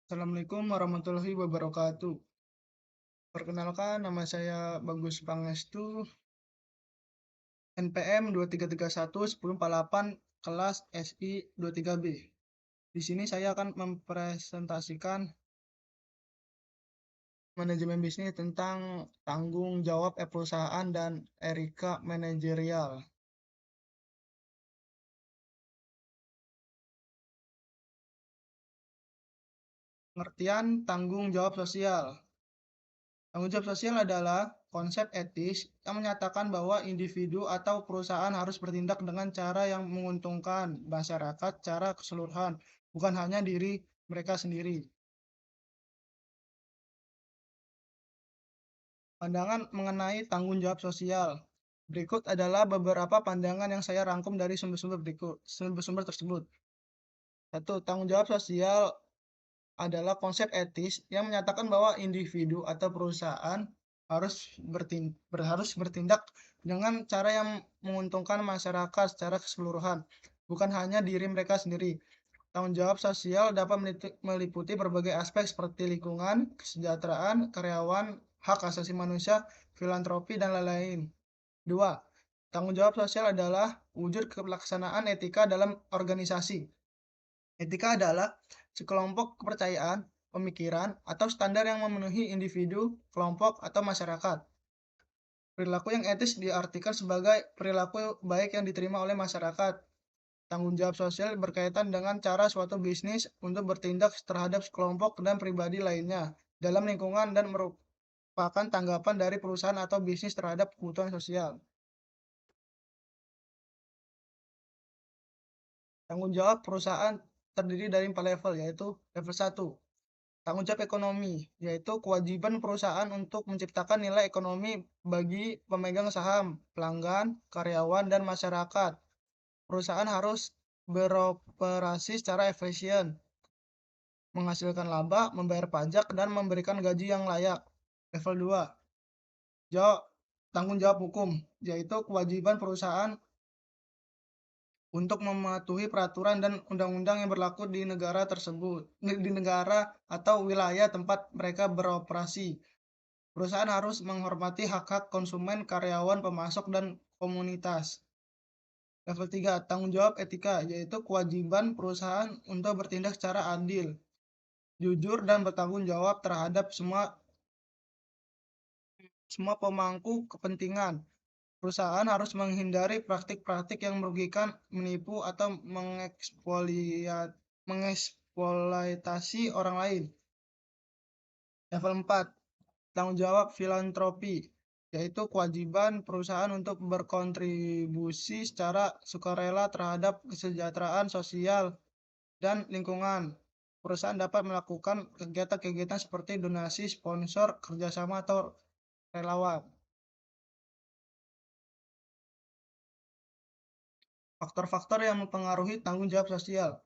Assalamualaikum warahmatullahi wabarakatuh. Perkenalkan, nama saya Bagus Pangestu, NPM 2331 1048, kelas SI 23B. Di sini saya akan mempresentasikan manajemen bisnis tentang tanggung jawab perusahaan dan etika manajerial. Pengertian tanggung jawab sosial. Tanggung jawab sosial adalah konsep etis yang menyatakan bahwa individu atau perusahaan harus bertindak dengan cara yang menguntungkan masyarakat secara keseluruhan, bukan hanya diri mereka sendiri. Pandangan mengenai tanggung jawab sosial. Berikut adalah beberapa pandangan yang saya rangkum dari sumber-sumber tersebut. Satu, tanggung jawab sosial adalah konsep etis yang menyatakan bahwa individu atau perusahaan harus bertindak dengan cara yang menguntungkan masyarakat secara keseluruhan, bukan hanya diri mereka sendiri. Tanggung jawab sosial dapat meliputi berbagai aspek seperti lingkungan, kesejahteraan, karyawan, hak asasi manusia, filantropi, dan lain-lain. Dua, tanggung jawab sosial adalah wujud pelaksanaan etika dalam organisasi. Etika adalah sekelompok kepercayaan, pemikiran, atau standar yang memenuhi individu, kelompok, atau masyarakat. Perilaku yang etis diartikan sebagai perilaku baik yang diterima oleh masyarakat. Tanggung jawab sosial berkaitan dengan cara suatu bisnis untuk bertindak terhadap kelompok dan pribadi lainnya dalam lingkungan dan merupakan tanggapan dari perusahaan atau bisnis terhadap kebutuhan sosial. Tanggung jawab perusahaan terdiri dari 4 level, yaitu level 1. Tanggung jawab ekonomi, yaitu kewajiban perusahaan untuk menciptakan nilai ekonomi bagi pemegang saham, pelanggan, karyawan, dan masyarakat. Perusahaan harus beroperasi secara efisien, menghasilkan laba, membayar pajak, dan memberikan gaji yang layak. Level 2, tanggung jawab hukum, yaitu kewajiban perusahaan untuk mematuhi peraturan dan undang-undang yang berlaku di negara tersebut, di negara atau wilayah tempat mereka beroperasi. Perusahaan harus menghormati hak-hak konsumen, karyawan, pemasok, dan komunitas. Level 3, tanggung jawab etika, yaitu kewajiban perusahaan untuk bertindak secara adil, jujur, dan bertanggung jawab terhadap semua pemangku kepentingan. Perusahaan harus menghindari praktik-praktik yang merugikan, menipu, atau mengeksploitasi orang lain. Level 4, tanggung jawab filantropi, yaitu kewajiban perusahaan untuk berkontribusi secara sukarela terhadap kesejahteraan sosial dan lingkungan. Perusahaan dapat melakukan kegiatan-kegiatan seperti donasi, sponsor, kerjasama, atau relawan. Faktor-faktor yang mempengaruhi tanggung jawab sosial.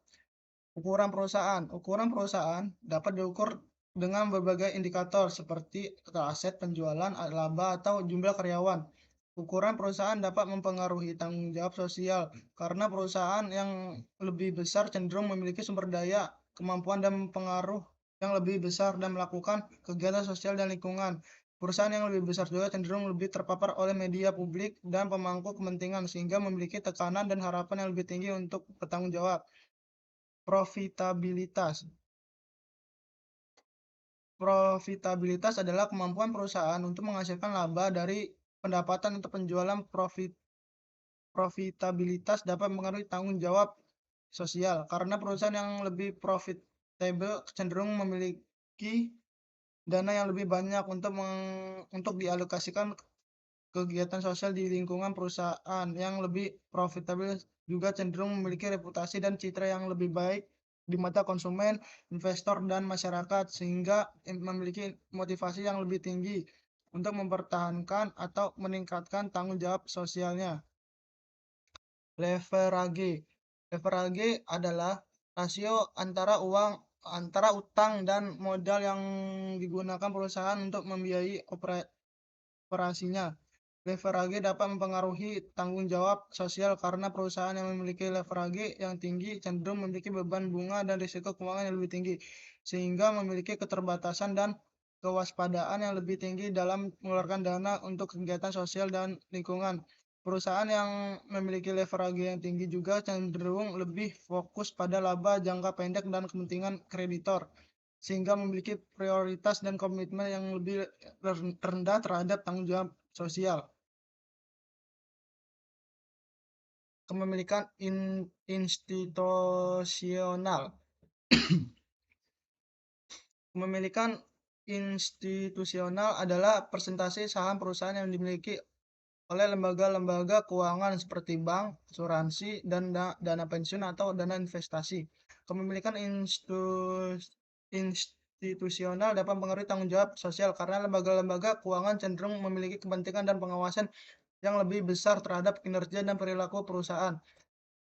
Ukuran perusahaan. Ukuran perusahaan dapat diukur dengan berbagai indikator seperti aset, penjualan, laba, atau jumlah karyawan. Ukuran perusahaan dapat mempengaruhi tanggung jawab sosial karena perusahaan yang lebih besar cenderung memiliki sumber daya, kemampuan, dan pengaruh yang lebih besar dan melakukan kegiatan sosial dan lingkungan. Perusahaan yang lebih besar juga cenderung lebih terpapar oleh media publik dan pemangku kepentingan sehingga memiliki tekanan dan harapan yang lebih tinggi untuk bertanggung jawab. Profitabilitas. Profitabilitas adalah kemampuan perusahaan untuk menghasilkan laba dari pendapatan atau penjualan. Profitabilitas dapat mengaruhi tanggung jawab sosial karena perusahaan yang lebih profitable cenderung memiliki dana yang lebih banyak untuk dialokasikan kegiatan sosial di lingkungan. Perusahaan yang lebih profitable juga cenderung memiliki reputasi dan citra yang lebih baik di mata konsumen, investor, dan masyarakat, sehingga memiliki motivasi yang lebih tinggi untuk mempertahankan atau meningkatkan tanggung jawab sosialnya. Leverage. Leverage adalah rasio antara utang dan modal yang digunakan perusahaan untuk membiayai operasinya. Leverage dapat mempengaruhi tanggung jawab sosial karena perusahaan yang memiliki leverage yang tinggi cenderung memiliki beban bunga dan risiko keuangan yang lebih tinggi, sehingga memiliki keterbatasan dan kewaspadaan yang lebih tinggi dalam mengeluarkan dana untuk kegiatan sosial dan lingkungan. Perusahaan yang memiliki leverage yang tinggi juga cenderung lebih fokus pada laba jangka pendek dan kepentingan kreditor, sehingga memiliki prioritas dan komitmen yang lebih rendah terhadap tanggung jawab sosial. Kepemilikan institusional. Kepemilikan institusional adalah persentase saham perusahaan yang dimiliki oleh lembaga-lembaga keuangan seperti bank, asuransi, dan dana pensiun atau dana investasi. Kepemilikan institusional dapat mempengaruhi tanggung jawab sosial karena lembaga-lembaga keuangan cenderung memiliki kepentingan dan pengawasan yang lebih besar terhadap kinerja dan perilaku perusahaan.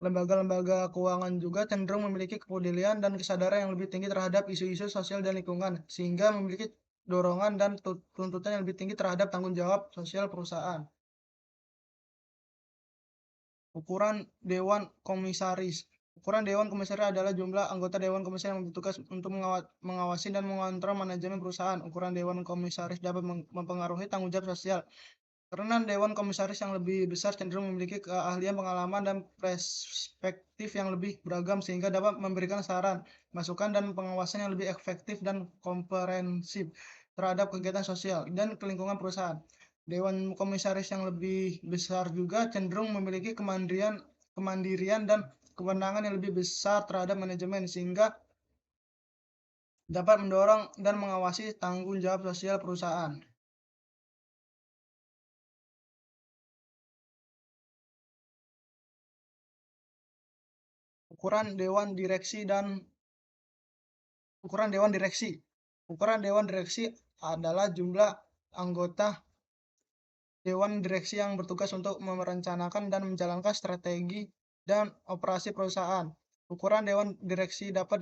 Lembaga-lembaga keuangan juga cenderung memiliki kepedulian dan kesadaran yang lebih tinggi terhadap isu-isu sosial dan lingkungan, sehingga memiliki dorongan dan tuntutan yang lebih tinggi terhadap tanggung jawab sosial perusahaan. Ukuran Dewan Komisaris. Ukuran Dewan Komisaris adalah jumlah anggota Dewan Komisaris yang bertugas untuk mengawasi dan mengontrol manajemen perusahaan. Ukuran Dewan Komisaris dapat mempengaruhi tanggung jawab sosial, karena Dewan Komisaris yang lebih besar cenderung memiliki keahlian, pengalaman, dan perspektif yang lebih beragam sehingga dapat memberikan saran, masukan, dan pengawasan yang lebih efektif dan komprehensif terhadap kegiatan sosial dan lingkungan perusahaan. Dewan Komisaris yang lebih besar juga cenderung memiliki kemandirian dan kewenangan yang lebih besar terhadap manajemen sehingga dapat mendorong dan mengawasi tanggung jawab sosial perusahaan. Ukuran Dewan Direksi dan Ukuran Dewan Direksi. Ukuran Dewan Direksi adalah jumlah anggota Dewan Direksi yang bertugas untuk merencanakan dan menjalankan strategi dan operasi perusahaan. Ukuran Dewan Direksi dapat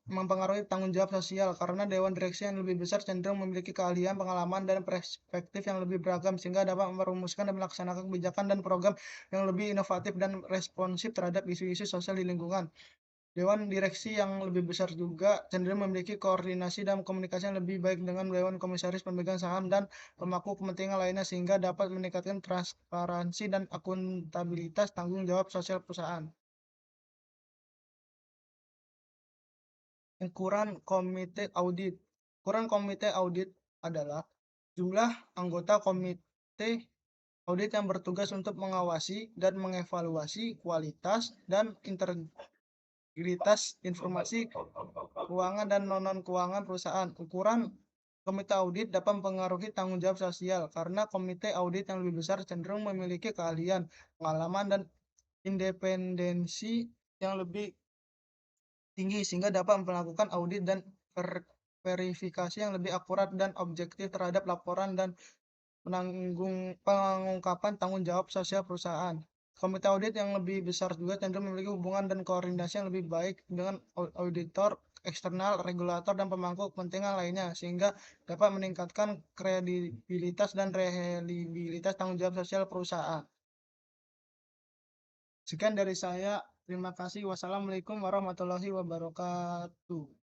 mempengaruhi tanggung jawab sosial karena Dewan Direksi yang lebih besar cenderung memiliki keahlian, pengalaman, dan perspektif yang lebih beragam sehingga dapat merumuskan dan melaksanakan kebijakan dan program yang lebih inovatif dan responsif terhadap isu-isu sosial di lingkungan. Dewan direksi yang lebih besar juga cenderung memiliki koordinasi dan komunikasi yang lebih baik dengan dewan komisaris, pemegang saham, dan pemangku kepentingan lainnya sehingga dapat meningkatkan transparansi dan akuntabilitas tanggung jawab sosial perusahaan. Ukuran komite audit. Ukuran komite audit adalah jumlah anggota komite audit yang bertugas untuk mengawasi dan mengevaluasi kualitas dan integritas informasi keuangan dan non-keuangan perusahaan. Ukuran komite audit dapat mempengaruhi tanggung jawab sosial karena komite audit yang lebih besar cenderung memiliki keahlian, pengalaman, dan independensi yang lebih tinggi sehingga dapat melakukan audit dan verifikasi yang lebih akurat dan objektif terhadap laporan dan pengungkapan tanggung jawab sosial perusahaan. Komite audit yang lebih besar juga cenderung memiliki hubungan dan koordinasi yang lebih baik dengan auditor eksternal, regulator, dan pemangku kepentingan lainnya, sehingga dapat meningkatkan kredibilitas dan reliabilitas tanggung jawab sosial perusahaan. Sekian dari saya. Terima kasih. Wassalamualaikum warahmatullahi wabarakatuh.